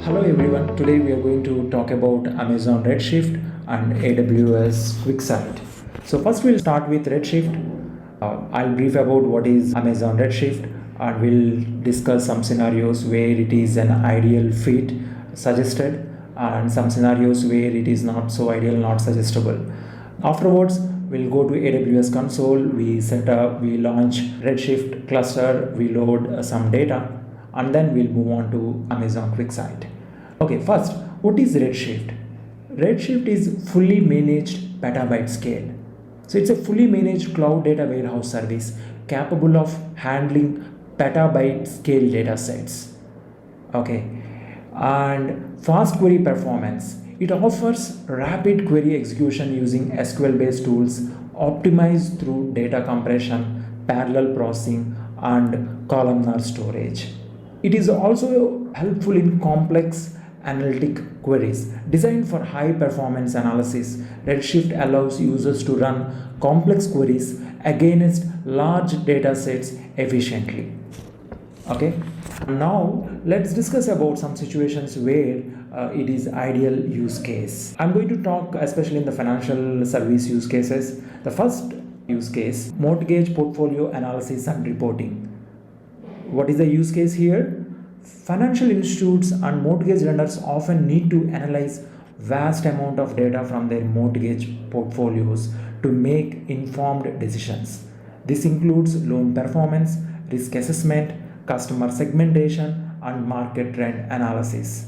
Hello everyone, today we are going to talk about Amazon Redshift and AWS QuickSight. So first we'll start with Redshift. I'll brief about what is Amazon Redshift and we'll discuss some scenarios where it is an ideal fit suggested and some scenarios where it is not so ideal, not suggestible. Afterwards, we'll go to AWS console, we launch Redshift cluster, we load some data and then we'll move on to Amazon QuickSight. Okay, first, what is Redshift? Redshift is fully managed petabyte scale. So it's a fully managed cloud data warehouse service capable of handling petabyte scale data sets. Okay, and fast query performance. It offers rapid query execution using SQL-based tools optimized through data compression, parallel processing, and columnar storage. It is also helpful in complex analytic queries. Designed for high performance analysis, Redshift allows users to run complex queries against large data sets efficiently. Okay, now let's discuss about some situations where it is ideal use case. I'm going to talk especially in the financial service use cases. The first use case, mortgage portfolio analysis and reporting. What is the use case here? Financial institutes and mortgage lenders often need to analyze vast amount of data from their mortgage portfolios to make informed decisions. This includes loan performance, risk assessment, customer segmentation, and market trend analysis.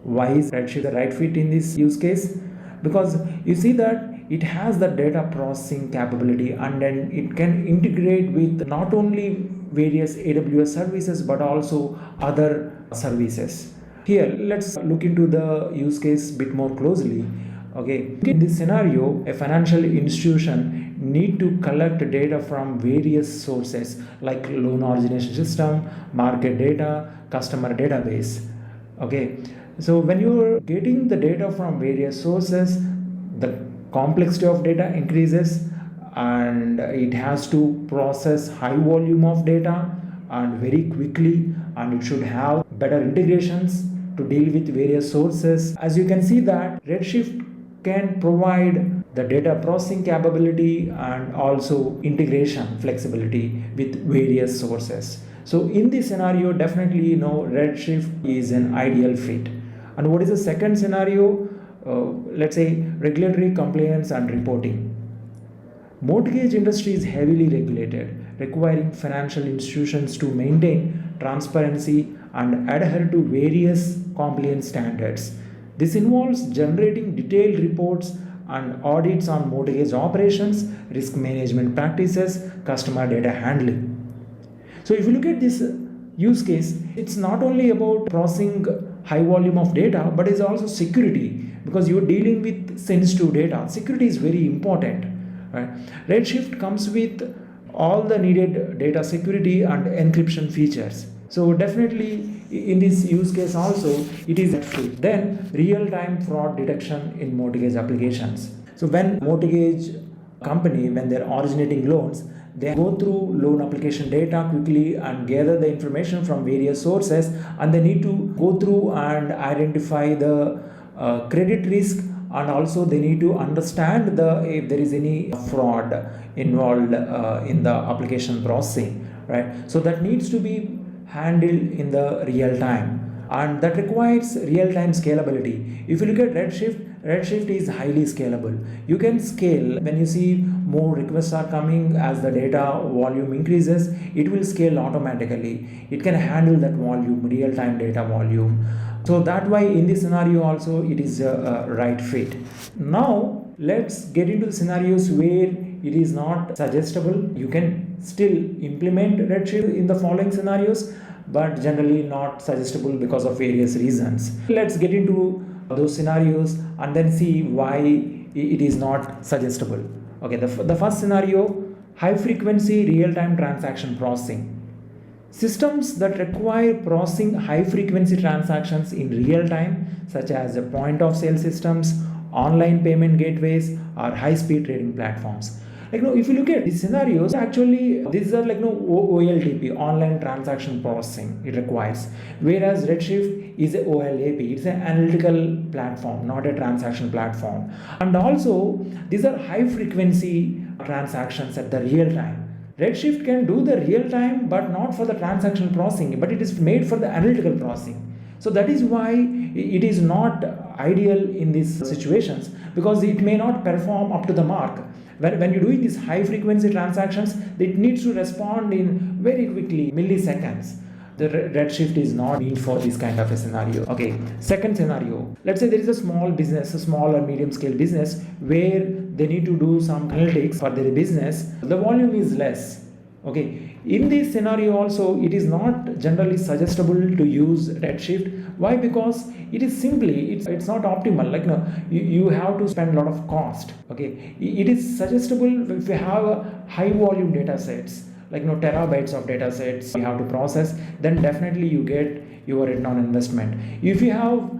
Why is Redshift the right fit in this use case? Because you see that it has the data processing capability and then it can integrate with not only various AWS services but also other services. Here, let's look into the use case a bit more closely. Okay, in this scenario, a financial institution need to collect data from various sources like loan origination system, market data, customer database. Okay, so when you're getting the data from various sources, the complexity of data increases and it has to process high volume of data and very quickly, and it should have better integrations to deal with various sources. As you can see that Redshift can provide the data processing capability and also integration flexibility with various sources. So in this scenario, definitely Redshift is an ideal fit. And what is the second scenario? Let's say regulatory compliance and reporting. Mortgage industry is heavily regulated, requiring financial institutions to maintain transparency and adhere to various compliance standards. This involves generating detailed reports and audits on mortgage operations, risk management practices, customer data handling. So if you look at this use case, it's not only about processing high volume of data, but it's also security because you're dealing with sensitive data. Security is very important. Right? Redshift comes with all the needed data security and encryption features. So definitely in this use case also it is fit. Then real-time fraud detection in mortgage applications. So when mortgage company, when they're originating loans, they go through loan application data quickly and gather the information from various sources, and they need to go through and identify the credit risk, and also they need to understand if there is any fraud involved in the application processing, right? So that needs to be handled in the real time, and that requires real-time scalability. If you look at Redshift is highly scalable. You can scale when you see more requests are coming. As the data volume increases, it will scale automatically. It can handle that volume, real-time data volume. So that way in this scenario also it is a right fit. Now let's get into the scenarios where it is not suggestible. You can still implement Redshift in the following scenarios, but generally not suggestible because of various reasons. Let's get into those scenarios and then see why it is not suggestible. Okay, the first scenario, high frequency real-time transaction processing. Systems that require processing high frequency transactions in real time, such as point of sale systems, online payment gateways, or high speed trading platforms. If you look at these scenarios, actually these are OLTP, online transaction processing it requires, whereas Redshift is a OLAP, it's an analytical platform, not a transaction platform. And also these are high frequency transactions at the real time. Redshift can do the real time but not for the transaction processing, but it is made for the analytical processing. So that is why it is not ideal in these situations, because it may not perform up to the mark. When you're doing these high frequency transactions, it needs to respond in very quickly, milliseconds. The Redshift is not meant for this kind of a scenario. Okay, second scenario. Let's say there is a small business, a small or medium scale business, where they need to do some analytics for their business. The volume is less. Okay, in this scenario also, it is not generally suggestible to use Redshift. Why? Because it is simply, it's not optimal. You have to spend a lot of cost. Okay, it is suggestible if you have a high volume data sets, terabytes of data sets you have to process, then definitely you get your return on investment. If you have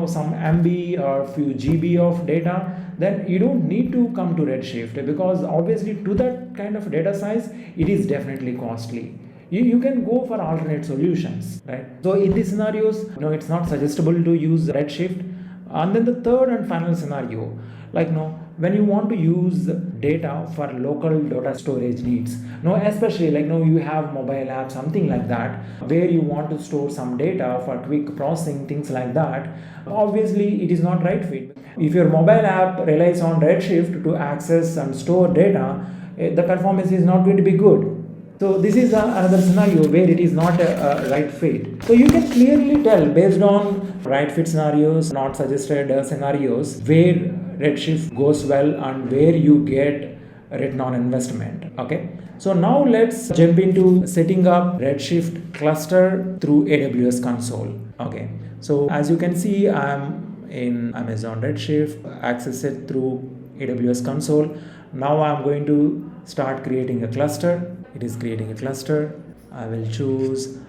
some MB or few GB of data, then you don't need to come to Redshift, because obviously to that kind of data size it is definitely costly. You can go for alternate solutions, right? So in these scenarios, it's not suggestible to use Redshift. And then the third and final scenario, when you want to use data for local data storage needs, especially you have mobile app, something like that, where you want to store some data for quick processing, things like that, obviously it is not right fit. If your mobile app relies on Redshift to access and store data, the performance is not going to be good. So this is another scenario where it is not a right fit. So you can clearly tell based on right fit scenarios, not suggested scenarios, where Redshift goes well and where you get return on investment. Okay. So now let's jump into setting up Redshift cluster through AWS console. Okay. So as you can see, I'm in Amazon Redshift, access it through AWS console. Now I'm going to start creating a cluster. It is creating a cluster. I will choose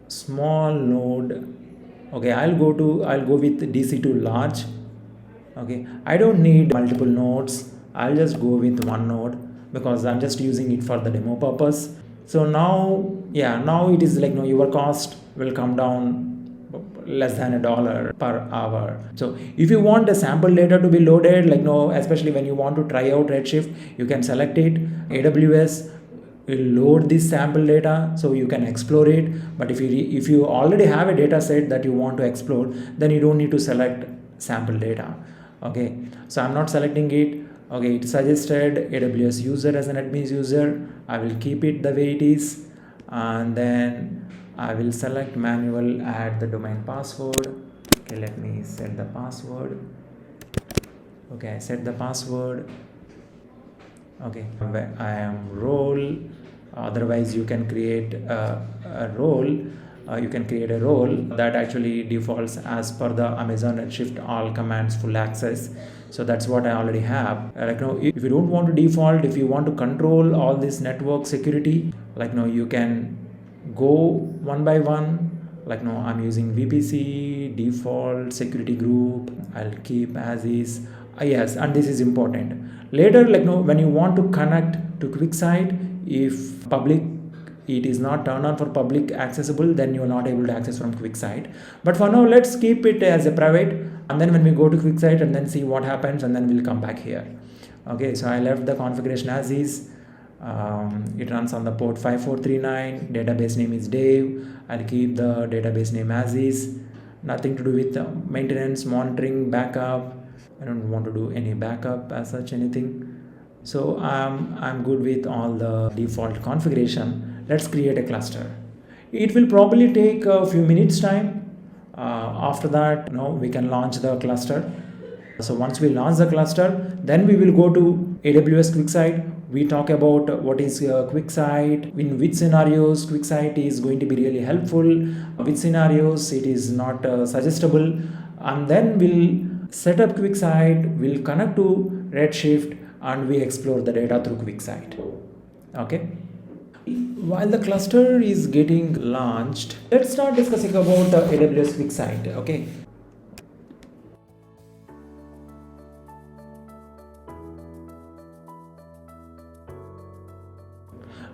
small node. Okay, I'll go with DC2 large. Okay, I don't need multiple nodes. I'll just go with one node because I'm just using it for the demo purpose. So now it is your cost will come down less than $1 per hour. So if you want the sample data to be loaded, especially when you want to try out Redshift, you can select it. AWS will load this sample data so you can explore it. But if you already have a data set that you want to explore, then you don't need to select sample data. Okay, so I'm not selecting it. Okay, it suggested AWS user as an admin user. I will keep it the way it is, and then I will select manual, add the domain password. Okay, let me set the password. Okay, I set the password. Okay, I am role. Otherwise you can create a role. You can create a role that actually defaults as per the Amazon Redshift all commands full access. So that's what I already have. If you don't want to default, if you want to control all this network security, you can go one by one. I'm using VPC default security group. I'll keep as is. Yes, and this is important. Later, when you want to connect to QuickSight, if public, it is not turned on for public accessible, then you are not able to access from QuickSight. But for now, let's keep it as a private, and then when we go to QuickSight and then see what happens, and then we'll come back here. Okay, so I left the configuration as is. It runs on the port 5439. Database name is Dave. I'll keep the database name as is. Nothing to do with maintenance, monitoring, backup. I don't want to do any backup as such, anything. So I'm good with all the default configuration. Let's create a cluster. It will probably take a few minutes time. After that, we can launch the cluster. So once we launch the cluster, then we will go to AWS QuickSight. We talk about what is QuickSight, in which scenarios QuickSight is going to be really helpful, which scenarios it is not suggestible, and then we'll set up QuickSight, we'll connect to Redshift, and we explore the data through QuickSight. Okay. While the cluster is getting launched, let's start discussing about AWS QuickSight. Okay.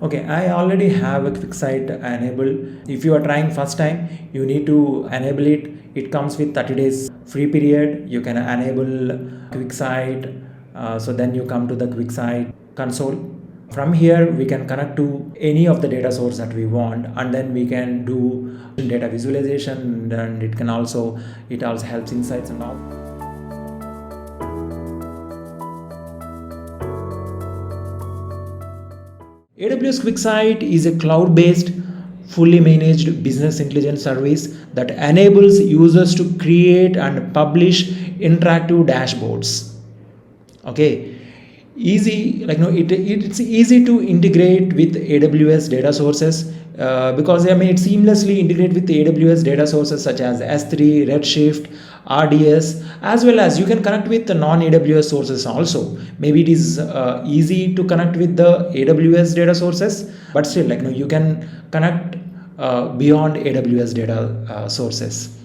Okay, I already have a QuickSight enabled. If you are trying first time, you need to enable it. It comes with 30 days free period. You can enable QuickSight. So then you come to the QuickSight console. From here, we can connect to any of the data source that we want, and then we can do data visualization, and it also helps insights and all. AWS QuickSight is a cloud-based, fully managed business intelligence service that enables users to create and publish interactive dashboards. Okay, it's easy to integrate with AWS data sources because it seamlessly integrate with AWS data sources such as S3, Redshift, RDS, as well as you can connect with the non-AWS sources also. Maybe it is easy to connect with the AWS data sources, but still you can connect beyond AWS data sources.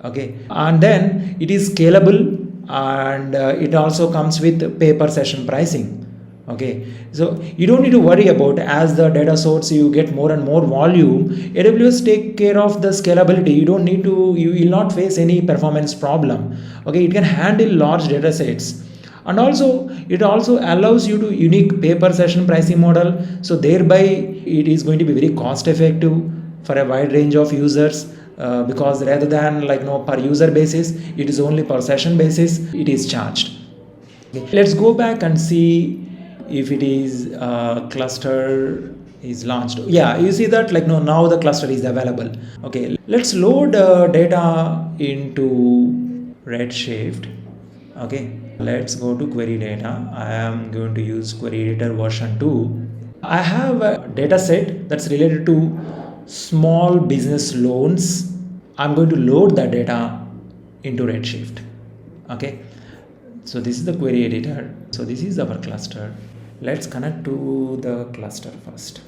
Okay, and then it is scalable, and it also comes with pay per session pricing. Okay, so you don't need to worry about, as the data source you get more and more volume, AWS take care of the scalability. You will not face any performance problem. Okay, it can handle large data sets, and also it also allows you to unique pay per session pricing model, so thereby it is going to be very cost effective for a wide range of users. Because rather than per user basis, it is only per session basis it is charged. Okay. Let's go back and see if it is cluster is launched. Yeah, you see that now the cluster is available. Okay, let's load data into Redshift. Okay, let's go to query data. I am going to use query editor version 2. I have a data set that's related to small business loans. I'm going to load that data into Redshift. Okay, so this is the query editor. So this is our cluster. Let's connect to the cluster first.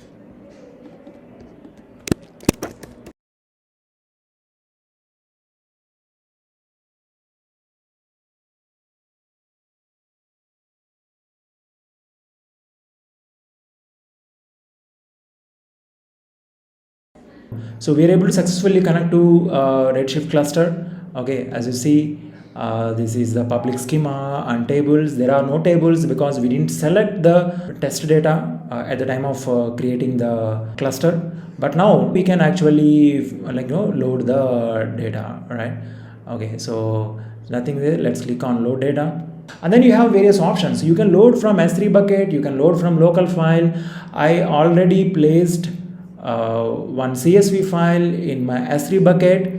So we are able to successfully connect to Redshift cluster. Okay, as you see, this is the public schema and tables. There are no tables because we didn't select the test data at the time of creating the cluster. But now we can actually load the data, right? Okay, so nothing there. Let's click on load data. And then you have various options. You can load from S3 bucket, you can load from local file. I already placed one CSV file in my S3 bucket.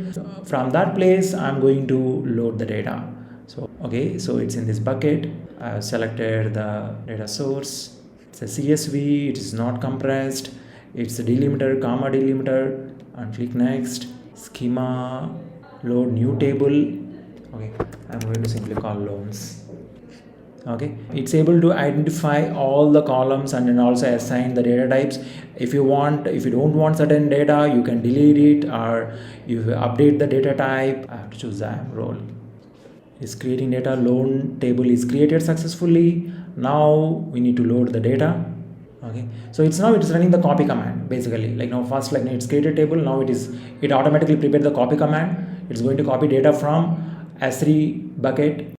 From that place, I'm going to load the data. So, okay, so it's in this bucket. I've selected the data source. It's a CSV, it is not compressed. It's a delimiter, comma delimiter, and click next. Schema, load new table. Okay, I'm going to simply call loans. Okay, it's able to identify all the columns and then also assign the data types. If you don't want certain data, you can delete it, or you update the data type. I have to choose the role. Is creating data. Loan table is created successfully. Now we need to load the data. Okay, so it's running the copy command basically. First it's created table. Now it automatically prepared the copy command. It's going to copy data from S3 bucket.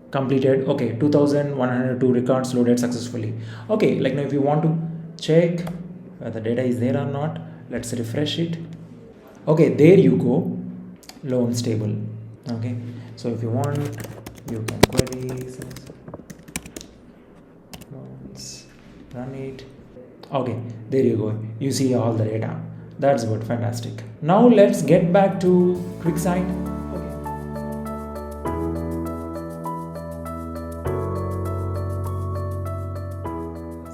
Completed. Okay, 2102 records loaded successfully. Okay, now if you want to check whether the data is there or not, let's refresh it. Okay, there you go, loans table. Okay, so if you want, you can query loans, run it. Okay, there you go, you see all the data. That's good, fantastic. Now let's get back to QuickSight.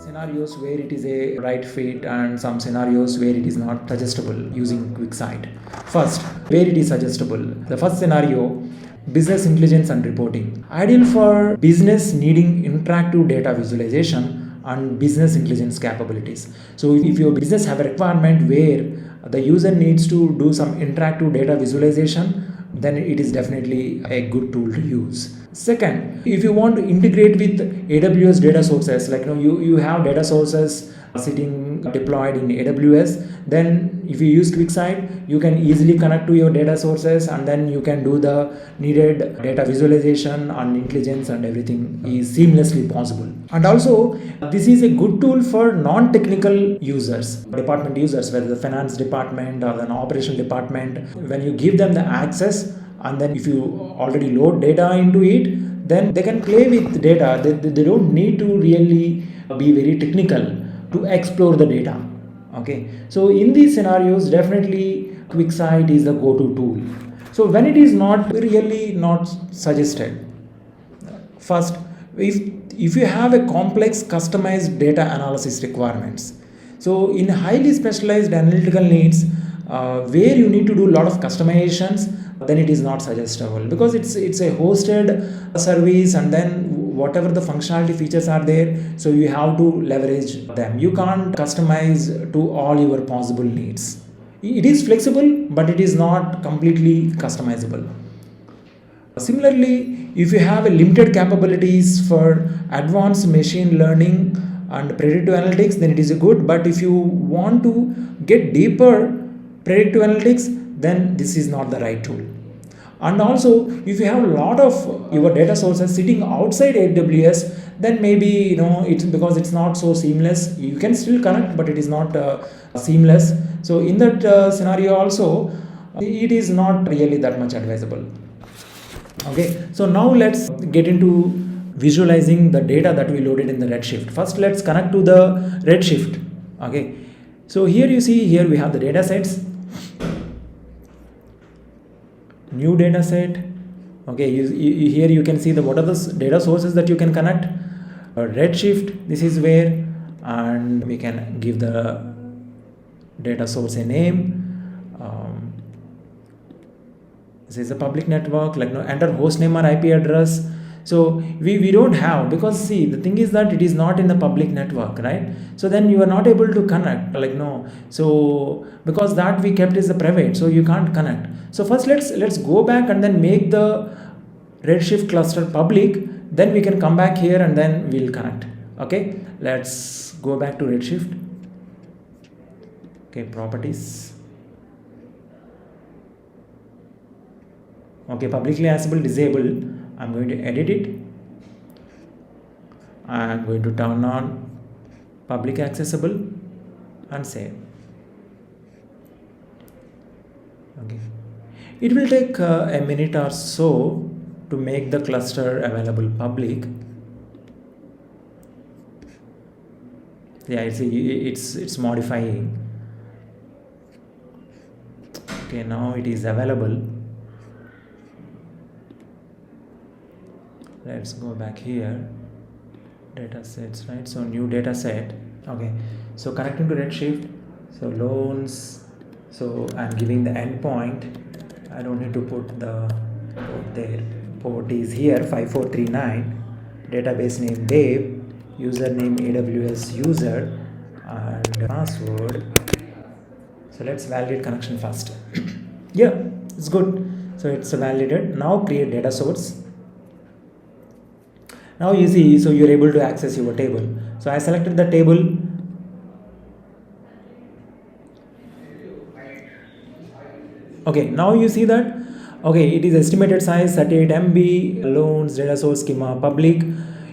Scenarios where it is a right fit and some scenarios where it is not suggestible using QuickSight. First, where it is suggestible. The first scenario, business intelligence and reporting. Ideal for business needing interactive data visualization and business intelligence capabilities. So if your business have a requirement where the user needs to do some interactive data visualization, then it is definitely a good tool to use. Second, if you want to integrate with AWS data sources, like you have data sources sitting deployed in AWS, then if you use QuickSight, you can easily connect to your data sources, and then you can do the needed data visualization and intelligence, and everything is seamlessly possible. And also, this is a good tool for non-technical users, department users, whether the finance department or the operation department. When you give them the access, and then if you already load data into it, then they can play with data. They don't need to really be very technical to explore the data. Okay, so in these scenarios, definitely QuickSight is the go-to tool. So when it is not suggested, first, if you have a complex customized data analysis requirements, so in highly specialized analytical needs, where you need to do a lot of customizations, then it is not suggestible, because it's a hosted service, and then whatever the functionality features are there, so you have to leverage them. You can't customize to all your possible needs. It is flexible, but it is not completely customizable. Similarly, if you have a limited capabilities for advanced machine learning and predictive analytics, then it is good. But if you want to get deeper predictive analytics, then this is not the right tool. And also, if you have a lot of your data sources sitting outside AWS, then maybe it's because it's not so seamless. You can still connect, but it is not seamless. So in that scenario also, it is not really that much advisable. Okay, so now let's get into visualizing the data that we loaded in the Redshift. First, let's connect to the Redshift. Okay, so here you see, here we have the data sets. New data set. Okay, here you can see what are the data sources that you can connect. Redshift, this is where, and we can give the data source a name. This is a public network, like enter host name or IP address. So we don't have, because see, the thing is that it is not in the public network, right? So then you are not able to connect, so because that we kept is the private, so you can't connect. So first let's go back and then make the Redshift cluster public, then we can come back here and then we'll connect. Okay, let's go back to Redshift. Okay, properties. Okay, publicly accessible disabled. I'm going to edit it. I'm going to turn on public accessible and save. Okay, it will take a minute or so to make the cluster available public. Yeah, it's modifying. Okay, now it is available. Let's go back here, data sets, right? So new data set. Okay, so connecting to Redshift, so loans, so I'm giving the endpoint. I don't need to put the port there. Port is here 5439, database name Dave, username AWS user, and password. So let's validate connection first. Yeah, it's good. So it's validated. Now create data source. Now you see, so you're able to access your table. So I selected the table. Okay, now you see that, okay, it is estimated size 38 MB, loans, data source schema, public.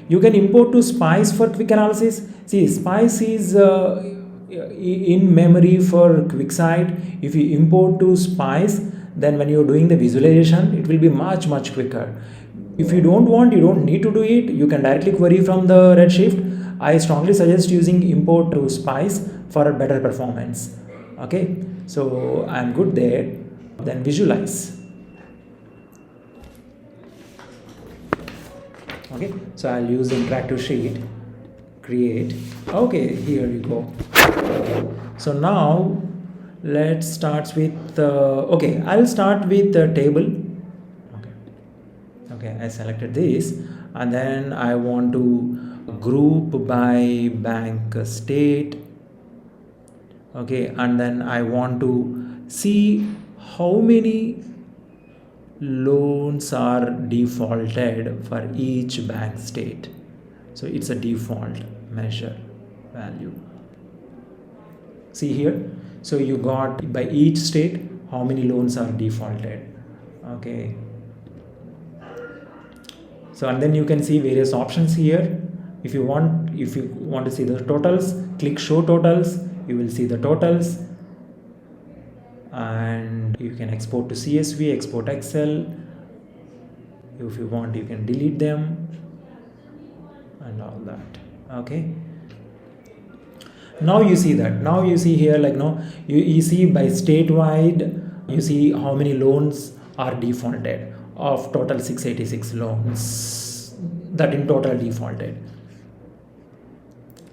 You can import to Spice for quick analysis. See, Spice is in memory for QuickSight. If you import to Spice, then when you're doing the visualization, it will be much quicker. If you don't want, you don't need to do it. You can directly query from the Redshift. I strongly suggest using import to Spice for a better performance. Okay, so I'm good there. Then visualize. Okay, so I'll use the interactive sheet. Create. Okay, here you go. Okay. So now let's start with. Okay, I'll start with the table. Okay, I selected this, and then I want to group by bank state. Okay, and then I want to see how many loans are defaulted for each bank state. So it's a default measure value. See here, so you got by each state how many loans are defaulted. Okay, so and then you can see various options here. If you want to see the totals, click show totals. You will see the totals, and you can export to CSV, export Excel. If you want, you can delete them and all that. Okay, now you see that. Now you see here, like, no, you see by statewide, you see how many loans are defaulted of total 686 loans that in total defaulted.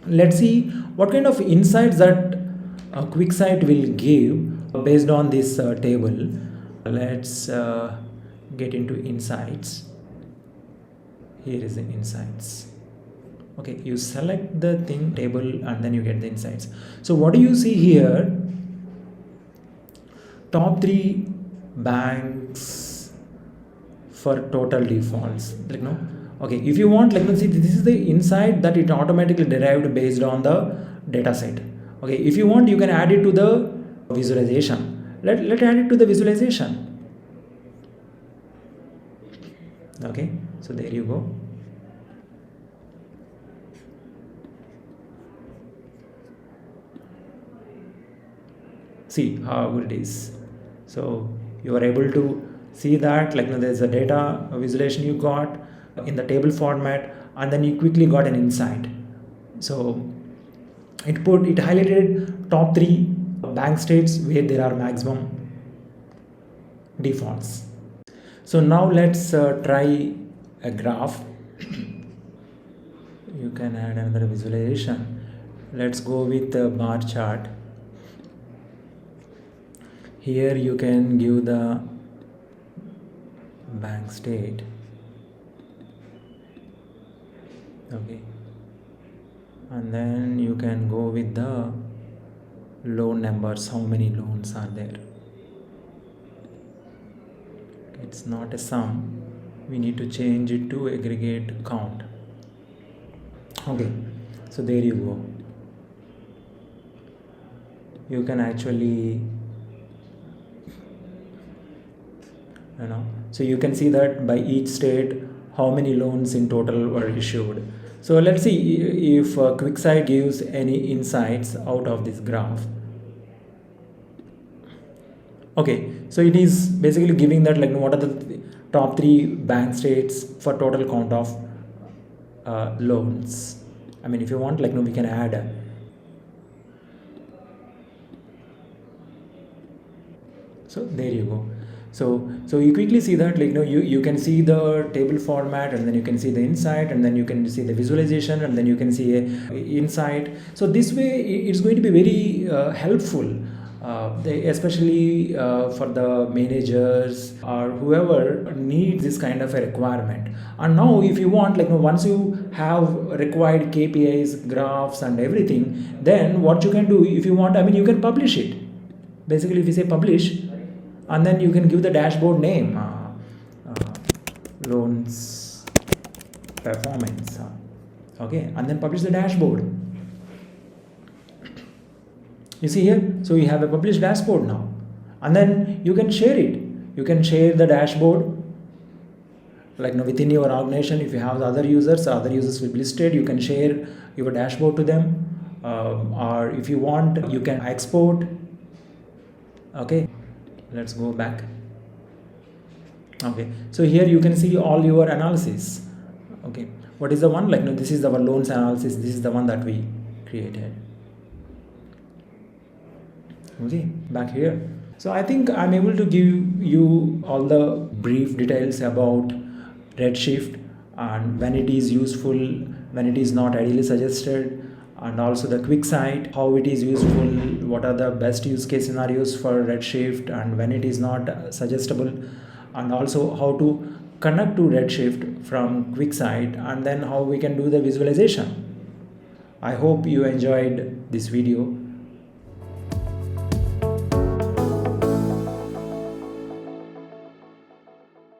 Let's see what kind of insights that QuickSight will give based on this table. Let's get into insights. Here is the insights. Okay, you select the thing table and then you get the insights. So what do you see here? Top 3 banks for total defaults. Like, no, okay, if you want, like, let's see, this is the insight that it automatically derived based on the data set. Okay, if you want, you can add it to the visualization. Let's add it to the visualization. Okay, so there you go. See how good it is. So you are able to see that, like, there's a data visualization you got in the table format, and then you quickly got an insight. So it highlighted top 3 bank states where there are maximum defaults. So now let's try a graph. You can add another visualization. Let's go with the bar chart. Here you can give the bank state. Okay, and then you can go with the loan numbers, how many loans are there. It's not a sum, we need to change it to aggregate count. Okay, so there you go. You can actually, so you can see that by each state how many loans in total were issued. So let's see if QuickSight gives any insights out of this graph. Okay, so it is basically giving that, like, what are the top 3 bank states for total count of loans. I mean, if you want, like, we can add. So there you go. So you quickly see that, like, you can see the table format, and then you can see the insight, and then you can see the visualization, and then you can see a insight. So this way it's going to be very helpful, especially for the managers or whoever needs this kind of a requirement. And now if you want, like, once you have required KPIs, graphs and everything, then what you can do, if you want, I mean, you can publish it. Basically, if you say publish, and then you can give the dashboard name, loans performance. Okay, and then publish the dashboard. You see here, so you have a published dashboard now, and then you can share it. You can share the dashboard, like, within your organization. If you have the other users will be listed. You can share your dashboard to them, or if you want, you can export. Okay, let's go back. Okay, so here you can see all your analysis. Okay, what is the one, like, this is our loans analysis. This is the one that we created. Okay, back here. So I think I'm able to give you all the brief details about Redshift and when it is useful, when it is not ideally suggested, and also the QuickSight, how it is useful, what are the best use case scenarios for Redshift, and when it is not suggestible, and also how to connect to Redshift from QuickSight, and then how we can do the visualization. I hope you enjoyed this video.